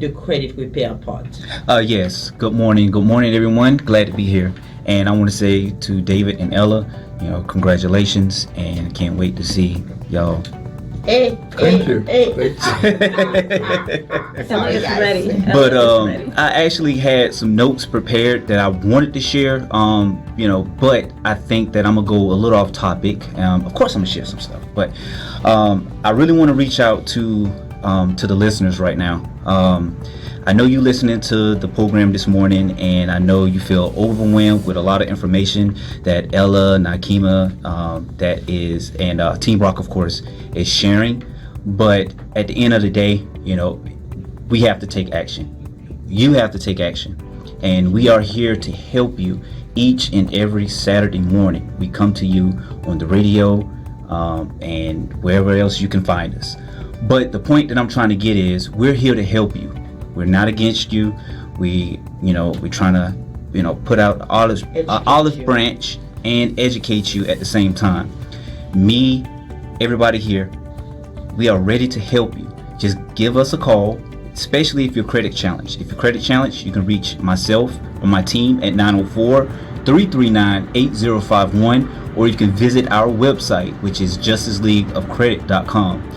the credit repair part. Yes. Good morning. Good morning, everyone. Glad to be here. And I want to say to David and Ella, congratulations, and can't wait to see y'all. Hey, Thank you. hey. Sorry, ready. But I actually had some notes prepared that I wanted to share. But I think that I'm gonna go a little off topic. Of course, I'm gonna share some stuff, but I really want to reach out to the listeners right now. I know you listening to the program this morning, and I know you feel overwhelmed with a lot of information that Ella, Nakima, and Team Rock, of course, is sharing. But at the end of the day, we have to take action. You have to take action, and we are here to help you each and every Saturday morning. We come to you on the radio and wherever else you can find us. But the point that I'm trying to get is we're here to help you. We're not against you. We're trying to, put out olive branch and educate you at the same time. Me, everybody here, we are ready to help you. Just give us a call, especially if you're credit challenged. If you're credit challenged, you can reach myself or my team at 904-339-8051, or you can visit our website, which is justiceleagueofcredit.com.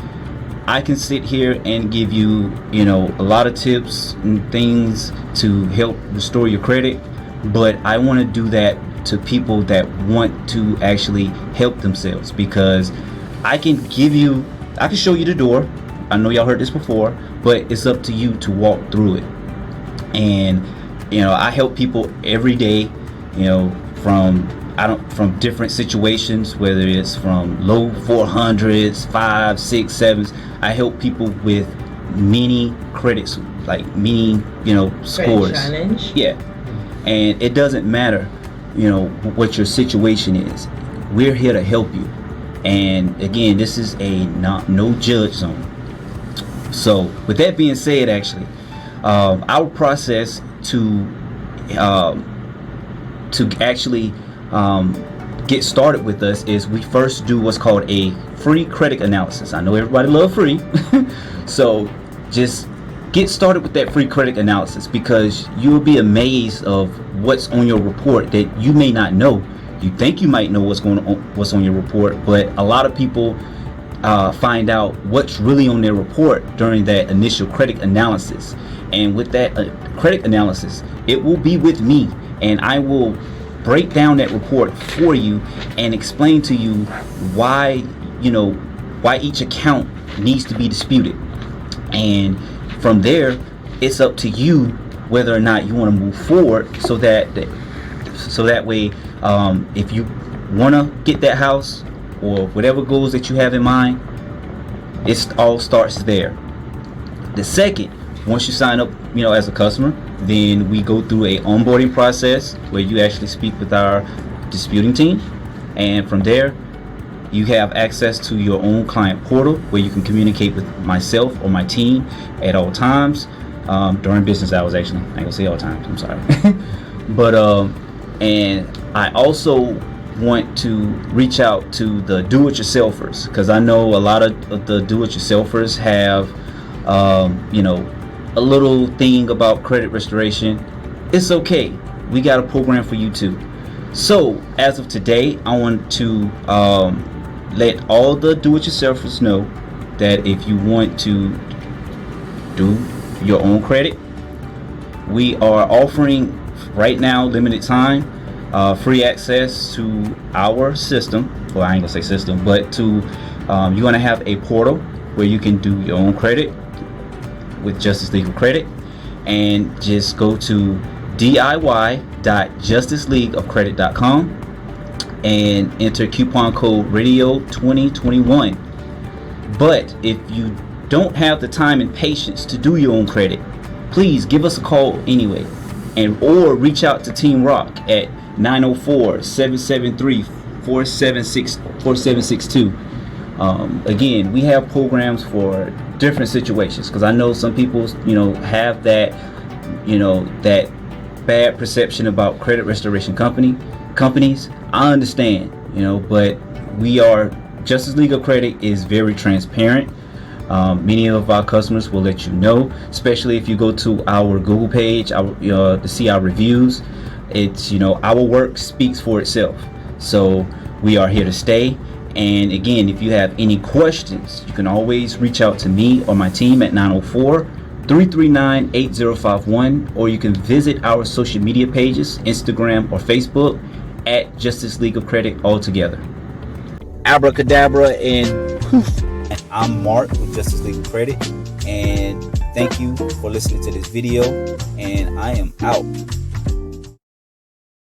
I can sit here and give you, a lot of tips and things to help restore your credit, but I want to do that to people that want to actually help themselves, because I can show you the door. I know y'all heard this before, but it's up to you to walk through it. And, I help people every day, from different situations, whether it's from low 400s, 5, 6, 7s. I help people with many credits, like many, scores. Challenge. Yeah. And it doesn't matter, what your situation is. We're here to help you. And again, this is a no judge zone. So with that being said, actually, our process to actually get started with us is we first do what's called a free credit analysis. I know everybody loves free, so just get started with that free credit analysis, because you'll be amazed of what's on your report that you may not know. You think you might know what's on your report, but a lot of people find out what's really on their report during that initial credit analysis. And with that credit analysis, it will be with me, and I will break down that report for you and explain to you why each account needs to be disputed. And from there, it's up to you whether or not you want to move forward, so that way, if you want to get that house or whatever goals that you have in mind, it all starts there. The second, once you sign up, as a customer, then we go through a onboarding process where you actually speak with our disputing team, and from there, you have access to your own client portal where you can communicate with myself or my team at all times, during business hours. Actually, I ain't gonna say all times, I'm sorry. But and I also want to reach out to the do-it-yourselfers, because I know a lot of the do-it-yourselfers have a little thing about credit restoration. It's okay, we got a program for you too. So as of today, I want to let all the do-it-yourselfers know that if you want to do your own credit, we are offering right now, limited time, free access to our system. Well, I ain't gonna say system, but to you're gonna have a portal where you can do your own credit with Justice League of Credit, and just go to DIY.justiceleagueofcredit.com and enter coupon code radio 2021. But if you don't have the time and patience to do your own credit, please give us a call anyway, or reach out to Team Rock at 904-773-4762. Again, we have programs for different situations, because I know some people, have that, that bad perception about credit restoration companies. I understand, but we are, Justice League of Credit is very transparent. Many of our customers will let you know, especially if you go to our Google page, to see our reviews. It's, our work speaks for itself. So we are here to stay. And again, if you have any questions, you can always reach out to me or my team at 904-339-8051, or you can visit our social media pages, Instagram or Facebook, at Justice Legal Credit altogether. Abracadabra and poof. And I'm Mark with Justice Legal Credit, and thank you for listening to this video, and I am out.